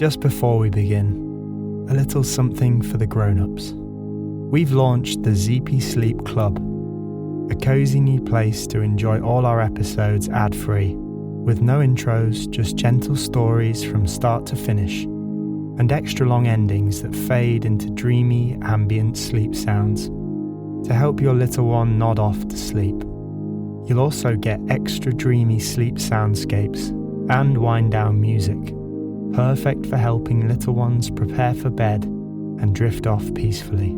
Just before we begin, a little something for the grown-ups. We've launched the Zeepy Sleep Club, a cosy new place to enjoy all our episodes ad-free, with no intros, just gentle stories from start to finish, and extra long endings that fade into dreamy, ambient sleep sounds to help your little one nod off to sleep. You'll also get extra dreamy sleep soundscapes and wind-down music, perfect for helping little ones prepare for bed and drift off peacefully.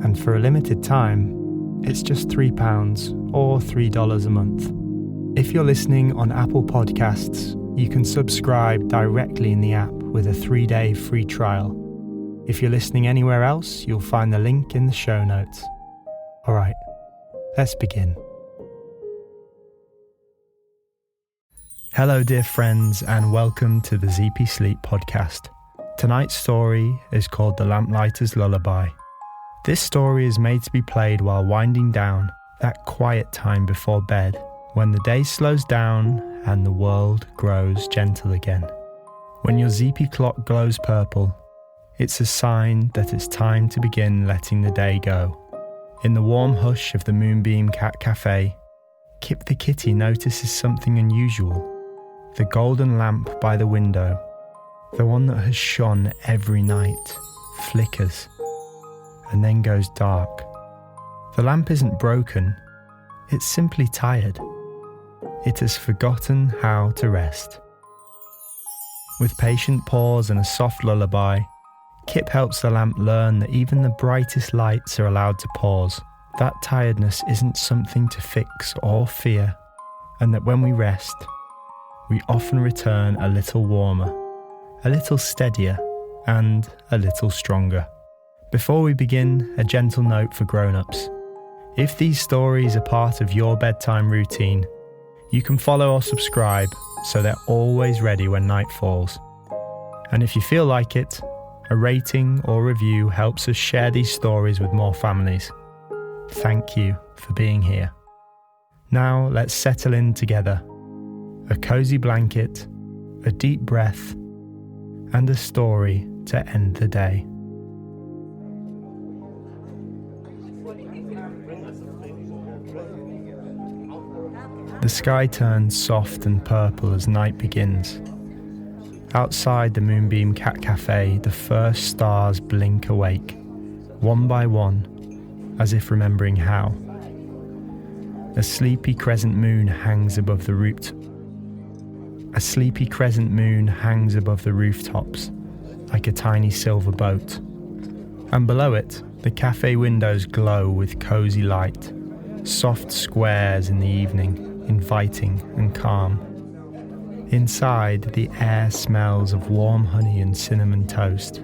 And for a limited time, it's just £3 or $3 a month. If you're listening on Apple Podcasts, you can subscribe directly in the app with a 3-day free trial. If you're listening anywhere else, you'll find the link in the show notes. Alright, let's begin. Hello dear friends, and welcome to the Zeepy Sleep Podcast. Tonight's story is called The Lamplighter's Lullaby. This story is made to be played while winding down, that quiet time before bed, when the day slows down and the world grows gentle again. When your Zeepy clock glows purple, it's a sign that it's time to begin letting the day go. In the warm hush of the Moonbeam Cat Café, Kip the Kitty notices something unusual. The golden lamp by the window, the one that has shone every night, flickers and then goes dark. The lamp isn't broken, it's simply tired. It has forgotten how to rest. With patient pause and a soft lullaby, Kip helps the lamp learn that even the brightest lights are allowed to pause, that tiredness isn't something to fix or fear, and that when we rest, we often return a little warmer, a little steadier, and a little stronger. Before we begin, a gentle note for grown-ups. If these stories are part of your bedtime routine, you can follow or subscribe so they're always ready when night falls. And if you feel like it, a rating or review helps us share these stories with more families. Thank you for being here. Now let's settle in together. A cozy blanket, a deep breath, and a story to end the day. The sky turns soft and purple as night begins. Outside the Moonbeam Cat Café, the first stars blink awake, one by one, as if remembering how. A sleepy crescent moon hangs above the rooftops, like a tiny silver boat. And below it, the cafe windows glow with cozy light, soft squares in the evening, inviting and calm. Inside, the air smells of warm honey and cinnamon toast.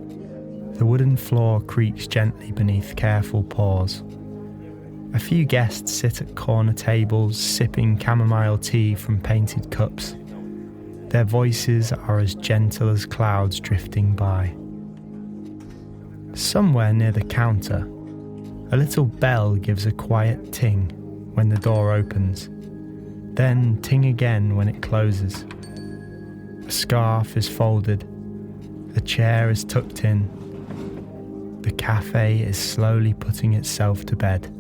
The wooden floor creaks gently beneath careful paws. A few guests sit at corner tables, sipping chamomile tea from painted cups. Their voices are as gentle as clouds drifting by. Somewhere near the counter, a little bell gives a quiet ting when the door opens, then ting again when it closes. A scarf is folded, a chair is tucked in. The cafe is slowly putting itself to bed.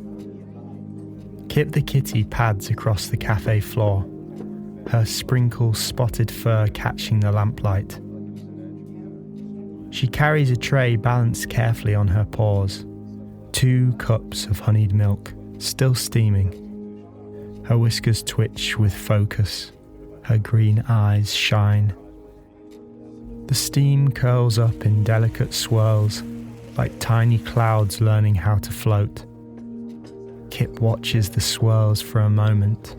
Kip the Kitty pads across the cafe floor, her sprinkle-spotted fur catching the lamplight. She carries a tray balanced carefully on her paws, 2 cups of honeyed milk, still steaming. Her whiskers twitch with focus, her green eyes shine. The steam curls up in delicate swirls, like tiny clouds learning how to float. Kip watches the swirls for a moment,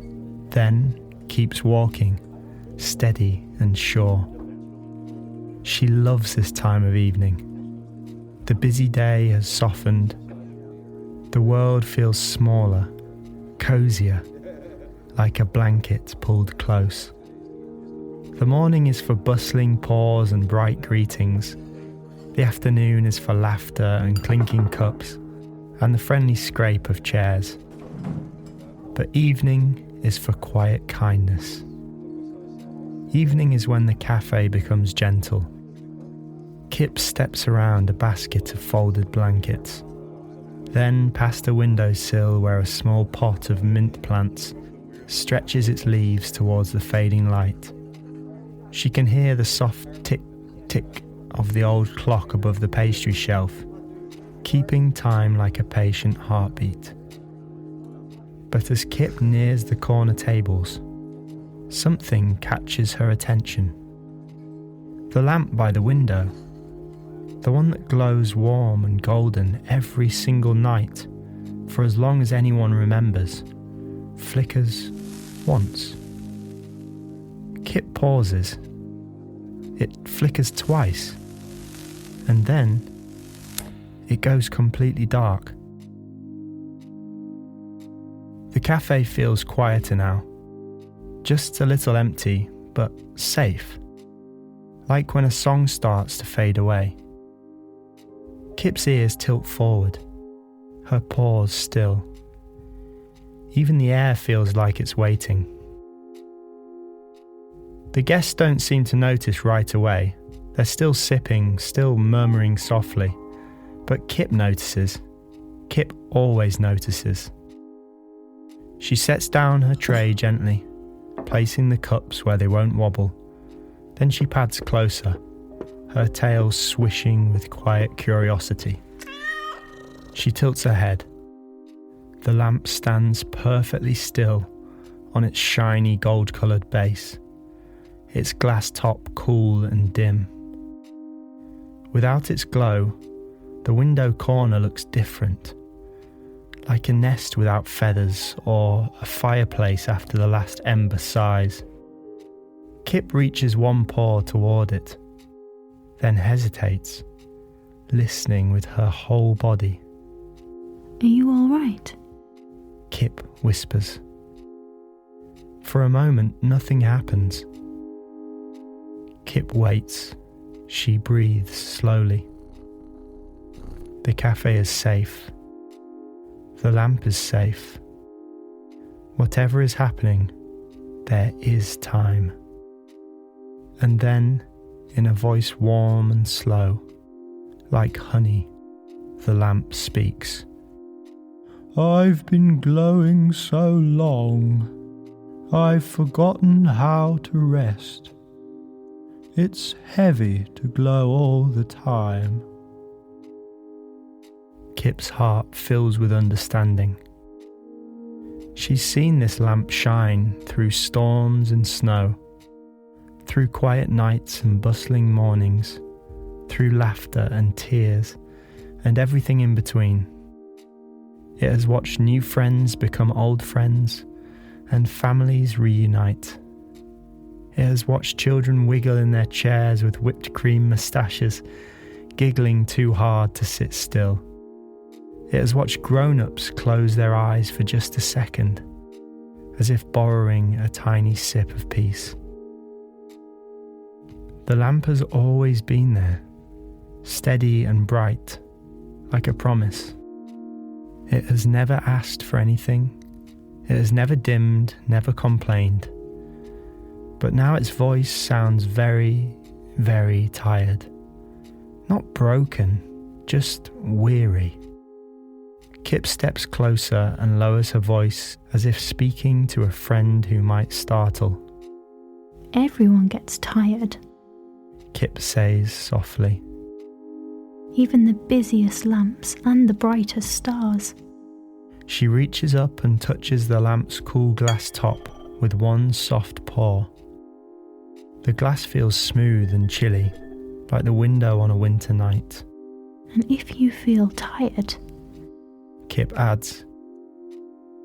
then keeps walking, steady and sure. She loves this time of evening. The busy day has softened. The world feels smaller, cozier, like a blanket pulled close. The morning is for bustling pause and bright greetings. The afternoon is for laughter and clinking cups, and the friendly scrape of chairs. But evening is for quiet kindness. Evening is when the cafe becomes gentle, Kip steps around a basket of folded blankets, then past a windowsill where a small pot of mint plants stretches its leaves towards the fading light. She can hear the soft tick-tick of the old clock above the pastry shelf, keeping time like a patient heartbeat. But as Kip nears the corner tables, something catches her attention. The lamp by the window, the one that glows warm and golden every single night for as long as anyone remembers, flickers once. Kip pauses. It flickers twice, and then it goes completely dark. The cafe feels quieter now, just a little empty, but safe, like when a song starts to fade away. Kip's ears tilt forward, her paws still. Even the air feels like it's waiting. The guests don't seem to notice right away. They're still sipping, still murmuring softly. But Kip notices. Kip always notices. She sets down her tray gently, placing the cups where they won't wobble. Then she pads closer, her tail swishing with quiet curiosity. She tilts her head. The lamp stands perfectly still on its shiny gold-coloured base, its glass top cool and dim. Without its glow, the window corner looks different, like a nest without feathers or a fireplace after the last ember sighs. Kip reaches one paw toward it, then hesitates, listening with her whole body. Are you all right? Kip whispers. For a moment, nothing happens. Kip waits. She breathes slowly. The cafe is safe. The lamp is safe. Whatever is happening, there is time. And then, in a voice warm and slow, like honey, the lamp speaks. I've been glowing so long, I've forgotten how to rest. It's heavy to glow all the time. Kip's heart fills with understanding. She's seen this lamp shine through storms and snow, through quiet nights and bustling mornings, through laughter and tears, and everything in between. It has watched new friends become old friends, and families reunite. It has watched children wiggle in their chairs with whipped cream moustaches, giggling too hard to sit still. It has watched grown-ups close their eyes for just a second, as if borrowing a tiny sip of peace. The lamp has always been there, steady and bright, like a promise. It has never asked for anything. It has never dimmed, never complained. But now its voice sounds very, very tired. Not broken, just weary. Kip steps closer and lowers her voice as if speaking to a friend who might startle. Everyone gets tired. Kip says softly. Even the busiest lamps and the brightest stars. She reaches up and touches the lamp's cool glass top with one soft paw. The glass feels smooth and chilly, like the window on a winter night. And if you feel tired, Kip adds,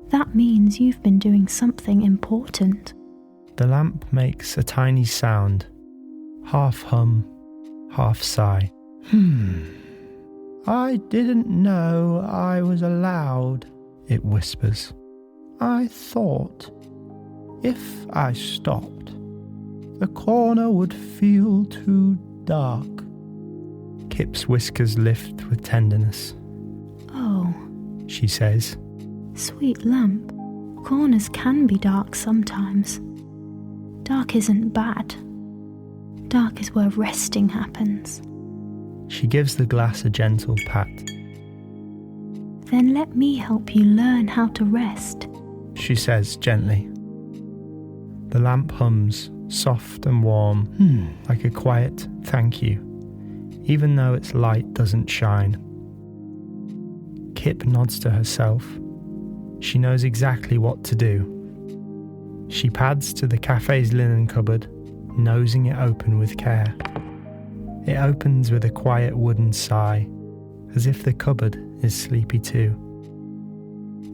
that means you've been doing something important. The lamp makes a tiny sound, half hum, half sigh. I didn't know I was allowed, it whispers. I thought if I stopped, the corner would feel too dark. Kip's whiskers lift with tenderness. Oh, she says. Sweet lamp, corners can be dark sometimes. Dark isn't bad. Dark is where resting happens. She gives the glass a gentle pat. Then let me help you learn how to rest, she says gently. The lamp hums, soft and warm, like a quiet thank you, even though its light doesn't shine. Kip nods to herself. She knows exactly what to do. She pads to the cafe's linen cupboard, nosing it open with care. It opens with a quiet wooden sigh, as if the cupboard is sleepy too.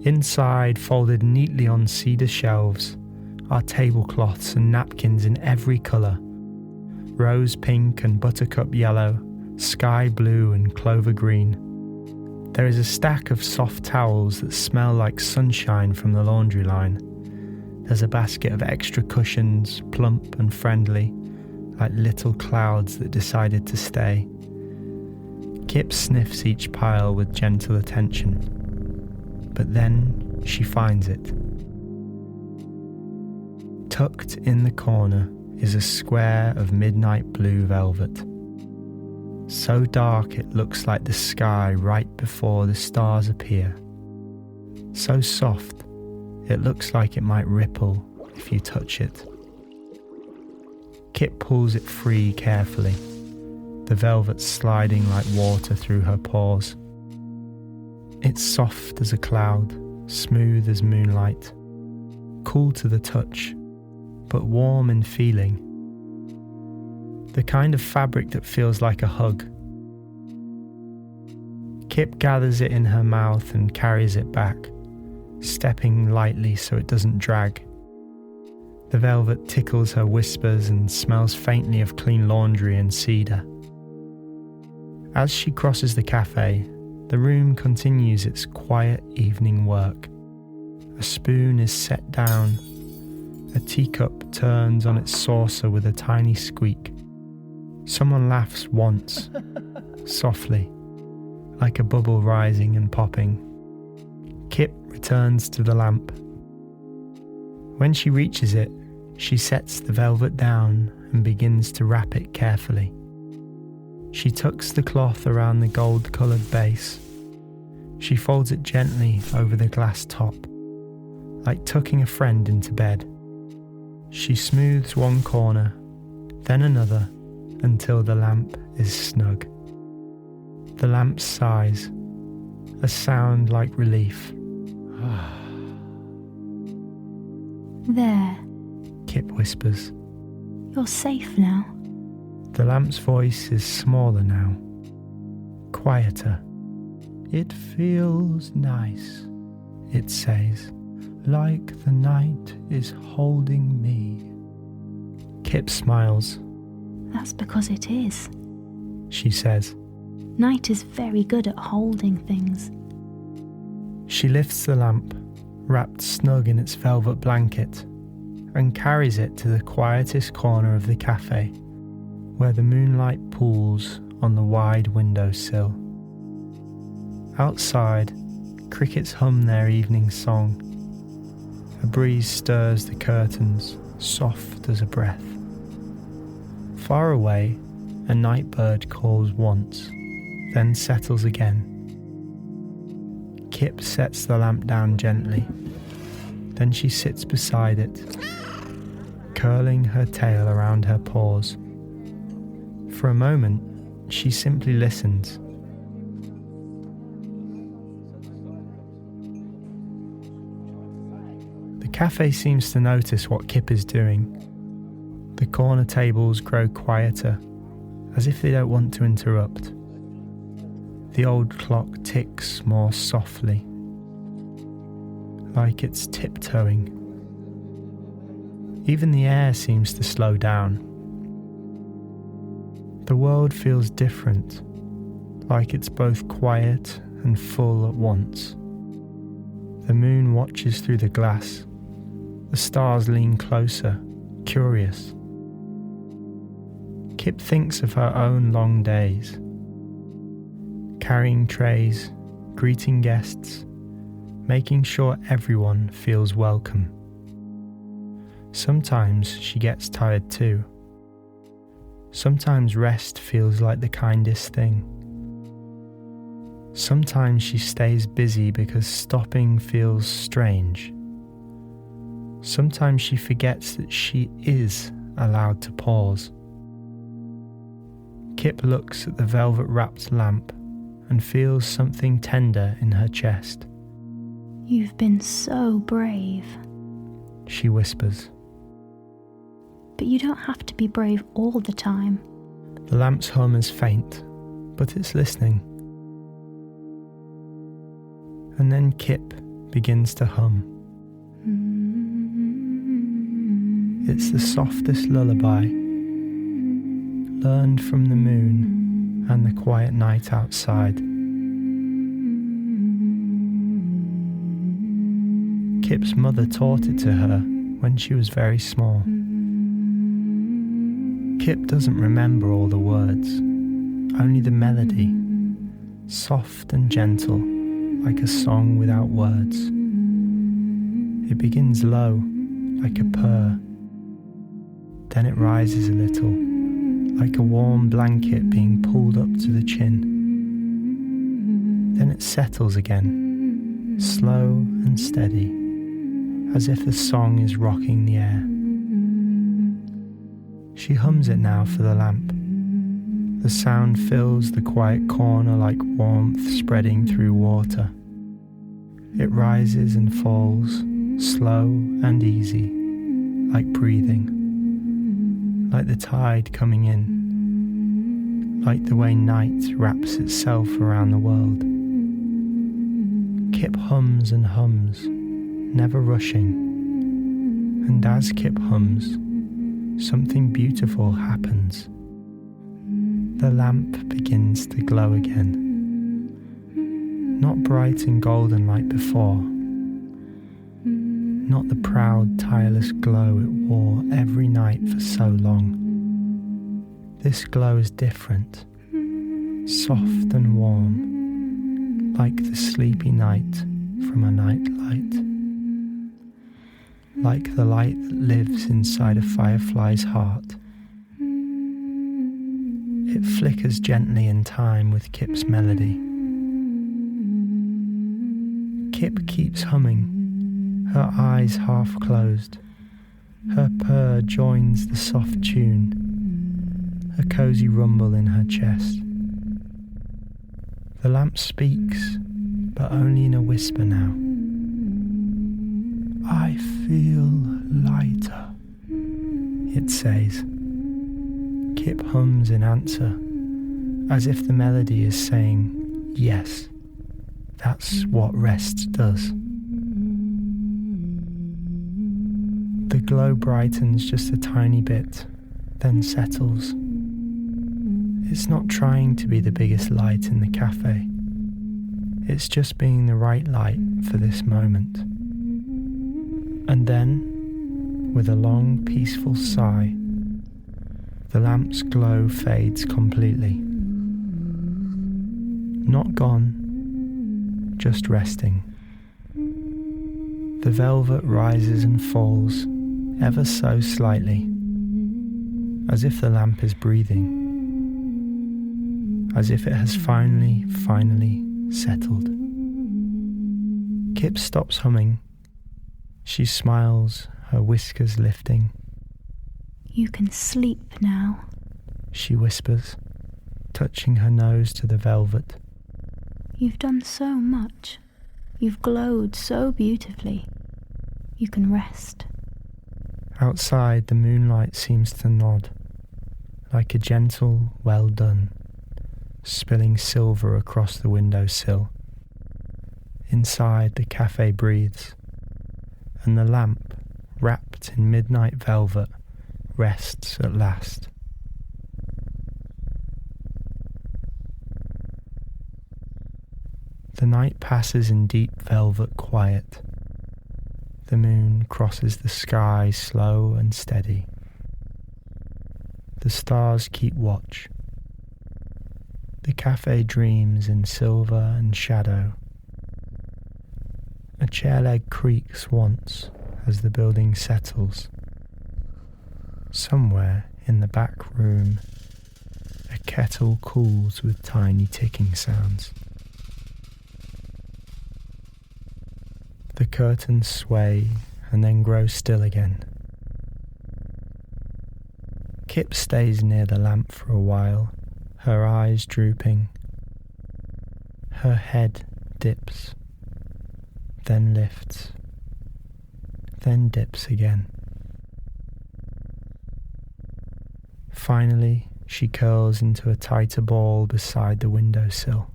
Inside, folded neatly on cedar shelves, are tablecloths and napkins in every colour: rose pink and buttercup yellow, sky blue and clover green. There is a stack of soft towels that smell like sunshine from the laundry line. There's a basket of extra cushions, plump and friendly, like little clouds that decided to stay. Kip sniffs each pile with gentle attention, but then she finds it. Tucked in the corner is a square of midnight blue velvet. So dark it looks like the sky right before the stars appear. So soft it looks like it might ripple if you touch it. Kip pulls it free carefully, the velvet sliding like water through her pores. It's soft as a cloud, smooth as moonlight, cool to the touch, but warm in feeling. The kind of fabric that feels like a hug. Kip gathers it in her mouth and carries it back, stepping lightly so it doesn't drag. The velvet tickles her whispers and smells faintly of clean laundry and cedar. As she crosses the cafe, the room continues its quiet evening work. A spoon is set down. A teacup turns on its saucer with a tiny squeak. Someone laughs once, softly, like a bubble rising and popping. Kip returns to the lamp. When she reaches it, she sets the velvet down and begins to wrap it carefully. She tucks the cloth around the gold-coloured base. She folds it gently over the glass top, like tucking a friend into bed. She smooths one corner, then another, until the lamp is snug. The lamp sighs, a sound like relief. There, Kip whispers. You're safe now. The lamp's voice is smaller now, quieter. It feels nice, it says, like the night is holding me. Kip smiles. That's because it is, she says. Night is very good at holding things. She lifts the lamp, wrapped snug in its velvet blanket, and carries it to the quietest corner of the cafe, where the moonlight pools on the wide windowsill. Outside, crickets hum their evening song. A breeze stirs the curtains, soft as a breath. Far away, a night bird calls once, then settles again. Kip sets the lamp down gently. Then she sits beside it, curling her tail around her paws. For a moment, she simply listens. The cafe seems to notice what Kip is doing. The corner tables grow quieter, as if they don't want to interrupt. The old clock ticks more softly, like it's tiptoeing. Even the air seems to slow down. The world feels different, like it's both quiet and full at once. The moon watches through the glass. The stars lean closer, curious. Kip thinks of her own long days, carrying trays, greeting guests, making sure everyone feels welcome. Sometimes she gets tired too. Sometimes rest feels like the kindest thing. Sometimes she stays busy because stopping feels strange. Sometimes she forgets that she is allowed to pause. Kip looks at the velvet-wrapped lamp and feels something tender in her chest. You've been so brave. She whispers. But you don't have to be brave all the time. The lamp's hum is faint, but it's listening. And then Kip begins to hum. It's the softest lullaby, learned from the moon and the quiet night outside. Kip's mother taught it to her when she was very small. Kip doesn't remember all the words, only the melody, soft and gentle, like a song without words. It begins low, like a purr. Then it rises a little, like a warm blanket being pulled up to the chin. Then it settles again, slow and steady, as if the song is rocking the air. She hums it now for the lamp. The sound fills the quiet corner like warmth spreading through water. It rises and falls, slow and easy, like breathing, like the tide coming in, like the way night wraps itself around the world. Kip hums and hums, never rushing, and as Kip hums, something beautiful happens. The lamp begins to glow again. Not bright and golden like before. Not the proud, tireless glow it wore every night for so long. This glow is different, soft and warm, like the sleepy night from a night light. Like the light that lives inside a firefly's heart. It flickers gently in time with Kip's melody. Kip keeps humming, her eyes half closed. Her purr joins the soft tune, a cozy rumble in her chest. The lamp speaks, but only in a whisper now. I feel lighter, it says. Kip hums in answer, as if the melody is saying, yes, that's what rest does. The glow brightens just a tiny bit, then settles. It's not trying to be the biggest light in the cafe. It's just being the right light for this moment. And then, with a long, peaceful sigh, the lamp's glow fades completely. Not gone, just resting. The velvet rises and falls, ever so slightly, as if the lamp is breathing, as if it has finally settled. Kip stops humming. She smiles, her whiskers lifting. You can sleep now, she whispers, touching her nose to the velvet. You've done so much. You've glowed so beautifully. You can rest. Outside, the moonlight seems to nod, like a gentle well done, spilling silver across the windowsill. Inside, the cafe breathes, and the lamp, wrapped in midnight velvet, rests at last. The night passes in deep velvet quiet. The moon crosses the sky slow and steady. The stars keep watch. The cafe dreams in silver and shadow. A chair leg creaks once as the building settles. Somewhere in the back room, kettle cools with tiny ticking sounds. The curtains sway and then grow still again. Kip stays near the lamp for a while, her eyes drooping. Her head dips, then lifts, then dips again. Finally, she curls into a tighter ball beside the windowsill,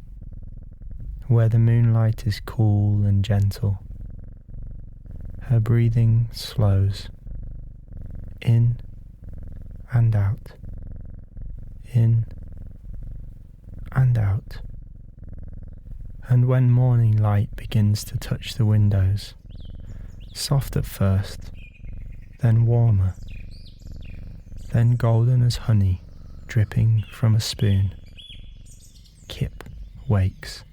where the moonlight is cool and gentle. Her breathing slows, in and out, in and out. And when morning light begins to touch the windows, soft at first, then warmer, then golden as honey dripping from a spoon, Kip wakes.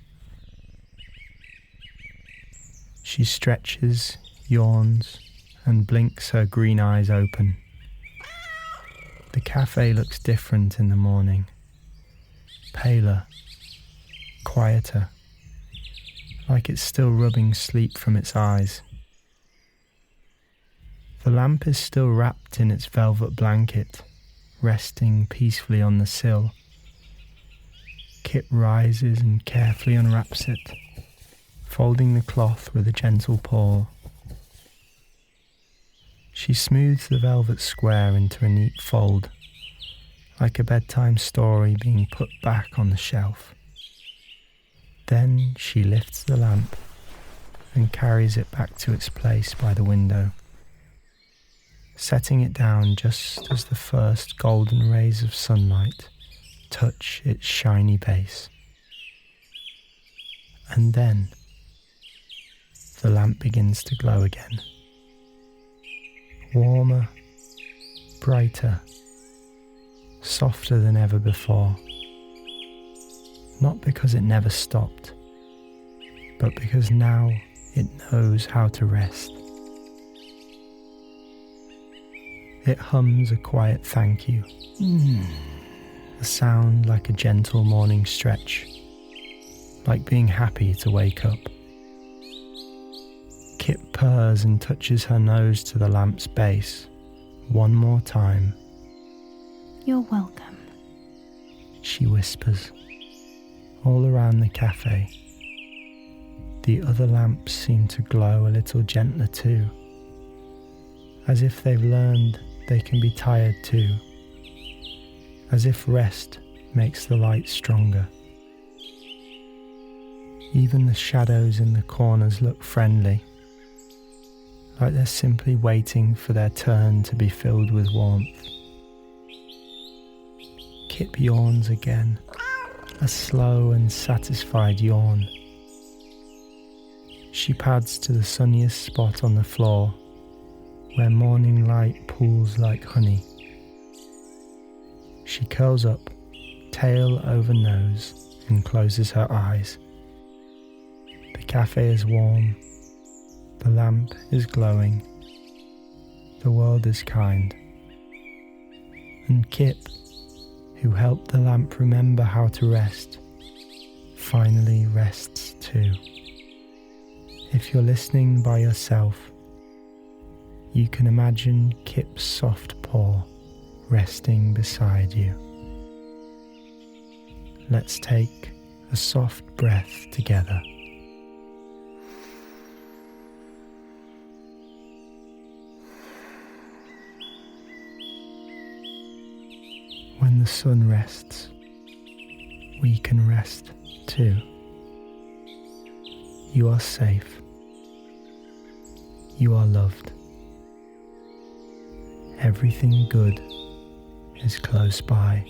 She stretches, yawns, and blinks her green eyes open. The cafe looks different in the morning, paler, quieter, like it's still rubbing sleep from its eyes. The lamp is still wrapped in its velvet blanket, resting peacefully on the sill. Kip rises and carefully unwraps it, folding the cloth with a gentle paw. She smooths the velvet square into a neat fold, like a bedtime story being put back on the shelf. Then she lifts the lamp and carries it back to its place by the window, setting it down just as the first golden rays of sunlight touch its shiny base. And then the lamp begins to glow again. Warmer, brighter, softer than ever before. Not because it never stopped, but because now it knows how to rest. It hums a quiet thank you, a sound like a gentle morning stretch, like being happy to wake up. Kip purrs and touches her nose to the lamp's base one more time. You're welcome, she whispers. All around the cafe, the other lamps seem to glow a little gentler too, as if they've learned they can be tired too, as if rest makes the light stronger. Even the shadows in the corners look friendly, like they're simply waiting for their turn to be filled with warmth. Kip yawns again, a slow and satisfied yawn. She pads to the sunniest spot on the floor, where morning light pools like honey. She curls up, tail over nose, and closes her eyes. The cafe is warm, the lamp is glowing, the world is kind. And Kip, who helped the lamp remember how to rest, finally rests too. If you're listening by yourself, you can imagine Kip's soft paw resting beside you. Let's take a soft breath together. When the sun rests, we can rest too. You are safe. You are loved. Everything good is close by.